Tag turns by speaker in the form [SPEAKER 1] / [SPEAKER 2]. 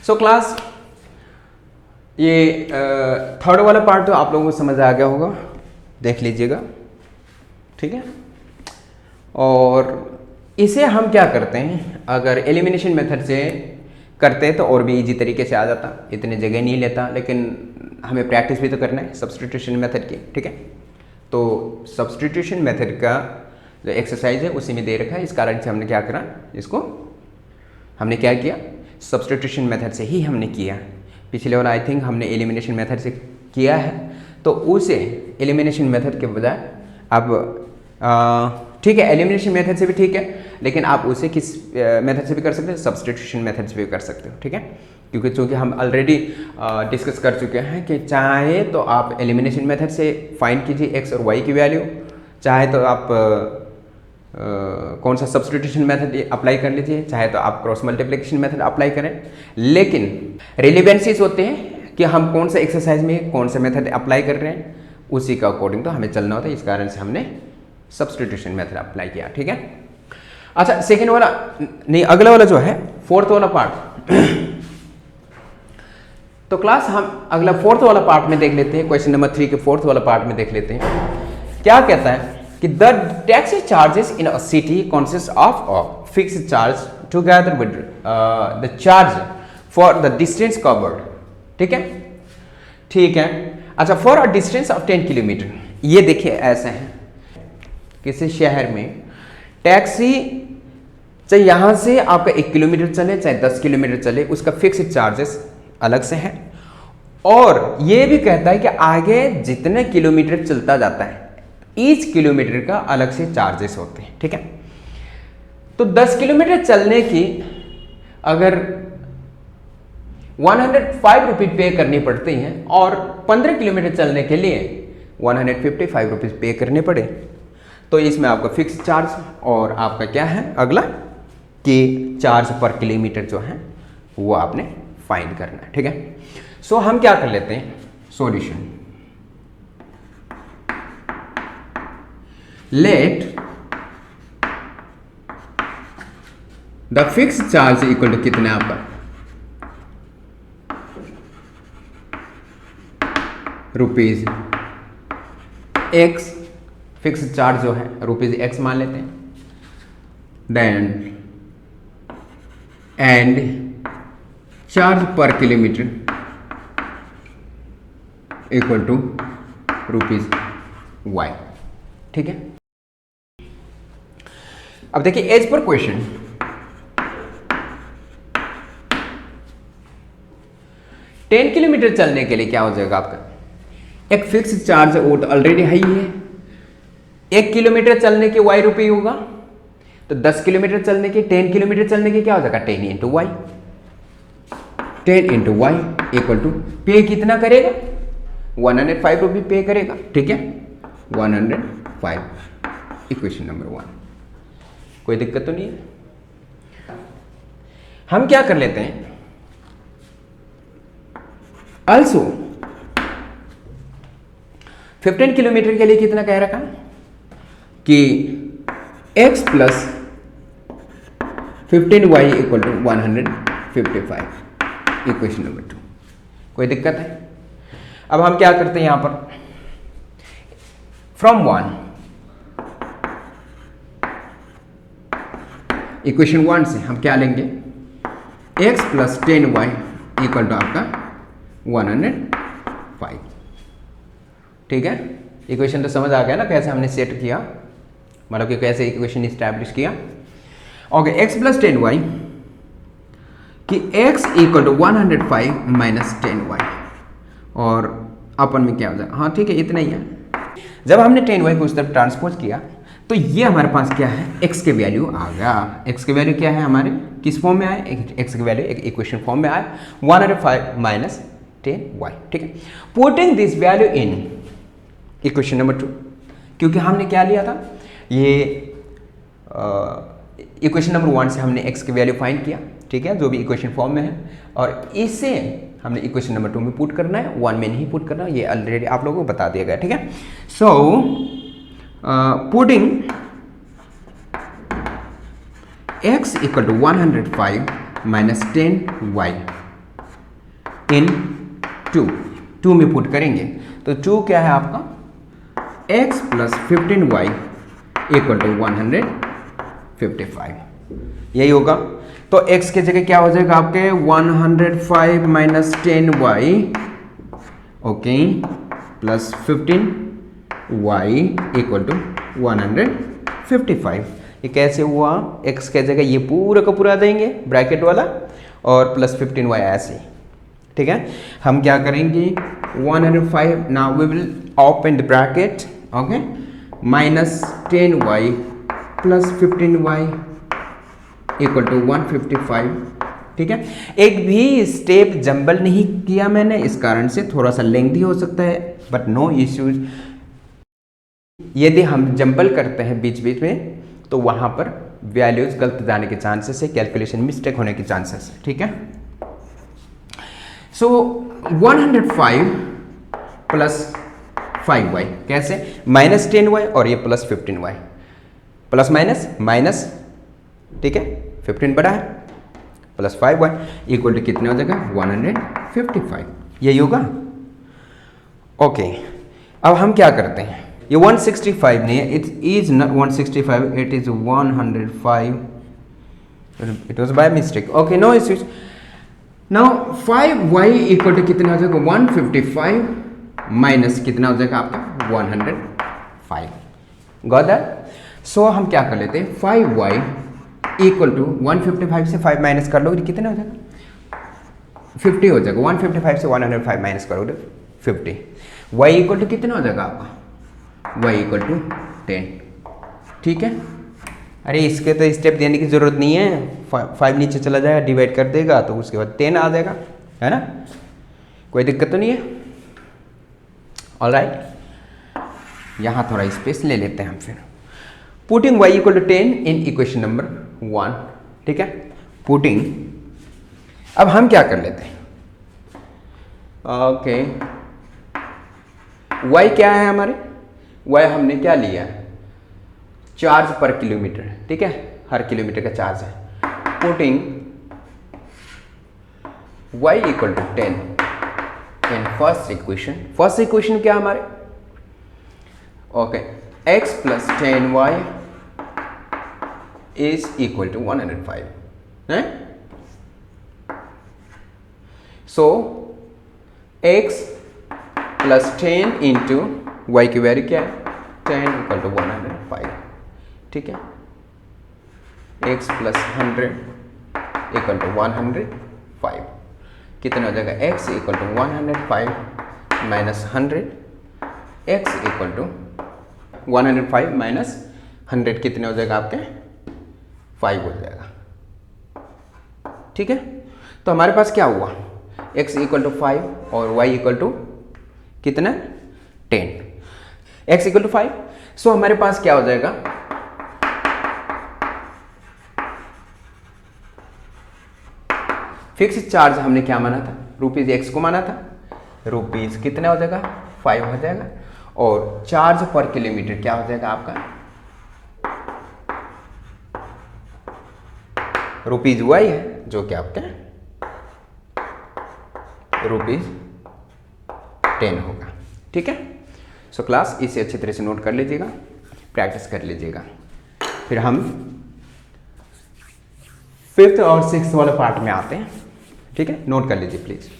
[SPEAKER 1] So class ये third वाला part तो आप लोगों को समझ आ गया होगा, देख लीजिएगा, ठीक है। और इसे हम क्या करते हैं, अगर एलिमिनेशन मेथड से करते तो और भी इजी तरीके से आ जाता, इतने जगह नहीं लेता, लेकिन हमें प्रैक्टिस भी तो करना है सब्स्टिट्यूशन मेथड की, ठीक है। तो सब्स्टिट्यूशन मेथड का जो एक्सरसाइज है उसी में दे रखा है, इस कारण से हमने क्या करा, इसको हमने क्या किया, सब्स्टिट्यूशन मेथड से ही हमने किया। पिछले वाला आई थिंक हमने एलिमिनेशन मेथड से किया है, तो उसे एलिमिनेशन मेथड के बजाय अब ठीक है, एलिमिनेशन मेथड से भी ठीक है, लेकिन आप उसे किस मेथड से भी कर सकते हैं, सब्स्टिट्यूशन मेथड से भी कर सकते हो, ठीक है। क्योंकि चूँकि हम ऑलरेडी डिस्कस कर चुके हैं कि चाहे तो आप एलिमिनेशन मेथड से फाइंड कीजिए एक्स और वाई की वैल्यू, चाहे तो आप कौन सा सब्स्टिट्यूशन मेथड अप्लाई कर लीजिए, चाहे तो आप क्रॉस मल्टीप्लिकेशन मेथड अप्लाई करें, लेकिन रिलेवेंसीज होते हैं कि हम कौन सा एक्सरसाइज में कौन सा मेथड अप्लाई कर रहे हैं, उसी का अकॉर्डिंग तो हमें चलना होता है, इस कारण से हमने सब्स्टिट्यूशन मेथड अप्लाई किया, ठीक है। अच्छा, सेकेंड वाला नहीं, अगला वाला जो है फोर्थ वाला पार्ट तो क्लास हम अगला फोर्थ वाला पार्ट में देख लेते हैं, क्वेश्चन नंबर 3 के फोर्थ वाला पार्ट में देख लेते हैं। क्या कहता है कि the taxi charges in a city consist of a fixed charge together with the charge for the distance covered, ठीक है, ठीक है। अच्छा, for a distance of 10 kilometre, ये देखिए ऐसा है, किसी शहर में टैक्सी चाहे यहाँ से आपका 1 किलोमीटर चले चाहे 10 किलोमीटर चले, उसका फिक्स्ड चार्जेस अलग से है, और ये भी कहता है कि आगे जितने किलोमीटर चलता जाता है ईच किलोमीटर का अलग से चार्जेस होते हैं, ठीक है। तो 10 किलोमीटर चलने की अगर 105 रुपीज पे करनी पड़ती हैं और 15 किलोमीटर चलने के लिए 155 रुपीज पे करने पड़े, तो इसमें आपका फिक्स चार्ज और आपका क्या है अगला कि चार्ज पर किलोमीटर जो है वो आपने फाइंड करना है, ठीक है। सो हम क्या कर लेते हैं, solution, let the fix charge equal to कितना आपका रुपीज एक्स, फिक्स चार्ज जो है रुपीज एक्स मान लेते हैं, then and charge per kilometer equal to rupees Y, ठीक है। अब देखिए as per question, ten kilometre चलने के लिए क्या हो जाएगा आपका, एक फिक्स चार्ज वो तो ऑलरेडी है ही है, 1 किलोमीटर चलने के वाई रुपये होगा, तो 10 किलोमीटर चलने के 10 किलोमीटर चलने के क्या हो जाएगा 10 into Y, 10 into Y equal to pay कितना करेगा 105 रुपये पे करेगा, ठीक है, 105, इक्वेशन नंबर 1। कोई दिक्कत तो नहीं है। हम क्या कर लेते हैं, ऑल्सो 15 किलोमीटर के लिए कितना कह रखा कि x plus 15y equal to 155, equation number 2। कोई दिक्कत है। अब हम क्या करते हैं यहां पर, फ्रॉम 1 इक्वेशन 1 से हम क्या लेंगे, x plus 10y equal to आपका 105, ठीक है। इक्वेशन तो समझ आ गया ना कैसे हमने सेट किया, मतलब कि कैसे इक्वेशन इस्टेब्लिश किया। ओके, x प्लस 10y कि x equal to 105 minus 10y, और अपन में क्या हो जाए, हाँ ठीक है इतना ही है। जब हमने 10y को उस तरफ ट्रांसपोज किया तो ये हमारे पास क्या है, x के वैल्यू आ गया। x के वैल्यू क्या है हमारे, किस फॉर्म में आए, x के वैल्यू एक इक्वेशन फॉर्म में आए 105 माइनस 10y, ठीक है। Putting this value in equation number 2, क्योंकि हमने क्या लिया था, ये इक्वेशन नंबर 1 से हमने x की वैल्यू फाइंड किया, ठीक है, जो भी इक्वेशन फॉर्म में है, और इसे हमने इक्वेशन नंबर 2 में पुट करना है, 1 में नहीं पुट करना, ये ऑलरेडी आप लोगों को बता दिया गया, ठीक है। So putting x equal to 105 minus 10y in 2 में पुट करेंगे तो 2 क्या है आपका x plus 15y equal to 155, यही होगा। तो x के जगह क्या हो जाएगा आपके 105 minus 10y okay plus 15y equal to 155। ये कैसे हुआ, x के जगह ये पूरा का पूरा देंगे ब्रैकेट वाला और प्लस 15y ऐसे, ठीक है। हम क्या करेंगे 105, now we will open the bracket okay minus 10y plus 15y equal to 155, ठीक है। एक भी स्टेप जंबल नहीं किया मैंने, इस कारण से थोड़ा सा लेंथी हो सकता है बट नो इश्यूज। यदि हम जंबल करते हैं बीच बीच में तो वहां पर वैल्यूज गलत जाने के चांसेस है, कैलकुलेशन मिस्टेक होने के चांसेस है, ठीक है। सो 105 प्लस 5y कैसे, माइनस 10y और ये plus 15y, plus minus minus, ठीक है, 15 बड़ा है प्लस 5y इक्वल टू कितने हो जाएगा 155, यही होगा। ओके अब हम क्या करते हैं, ये 165 नहीं है, it is not 165, it is 105, it was by mistake, okay no issues. Now 5y equal to कितना हो जाएगा 155 माइनस कितना हो जाएगा आपका 105, गॉट दैट। सो हम क्या कर लेते हैं 5y इक्वल टू 155 से 5 माइनस कर लोगे कितना हो जाएगा 50 हो जाएगा, 155 से 105 माइनस करोगे 50, y इक्वल टू कितना हो जाएगा आपका y इक्वल टू 10, ठीक है। अरे इसके तो स्टेप देने की जरूरत नहीं है, 5 नीचे चला जाएगा डिवाइड कर देगा तो उसके बाद 10 आ जाएगा, है ना, कोई दिक्कत तो नहीं है। ऑलराइट यहाँ थोड़ा स्पेस ले लेते हैं हम फिर, putting y equal to 10 in equation number 1, ठीक है। पुटिंग, अब हम क्या कर लेते हैं ओके y क्या है हमारे, y हमने क्या लिया है चार्ज पर किलोमीटर, ठीक है, हर किलोमीटर का चार्ज है। Putting y equal to 10 in first equation क्या हमारे okay x plus 10y is equal to 105 है। So x plus 10 into y की वैल्यू क्या है 10 इक्वल टू 105, ठीक है। x प्लस 100 इक्वल टू 105 कितना हो जाएगा x equal to 105 minus 100, x equal to 105 minus 100 कितने हो जाएगा आपके 5 हो जाएगा, ठीक है। तो हमारे पास क्या हुआ x इक्वल टू 5 और y इक्वल टू कितना 10, x इक्वल टू 5। सो हमारे पास क्या हो जाएगा फिक्स चार्ज हमने क्या माना था रुपीज x को माना था, रुपीज कितना हो जाएगा 5 हो जाएगा, और चार्ज पर किलोमीटर क्या हो जाएगा आपका रुपीज y है जो कि आपके रुपीज 10 होगा, ठीक है। सो क्लास इसे अच्छी तरह से नोट कर लीजिएगा, प्रैक्टिस कर लीजिएगा, फिर हम 5th और 6th वाले पार्ट में आते हैं, ठीक है। नोट कर लीजिए प्लीज।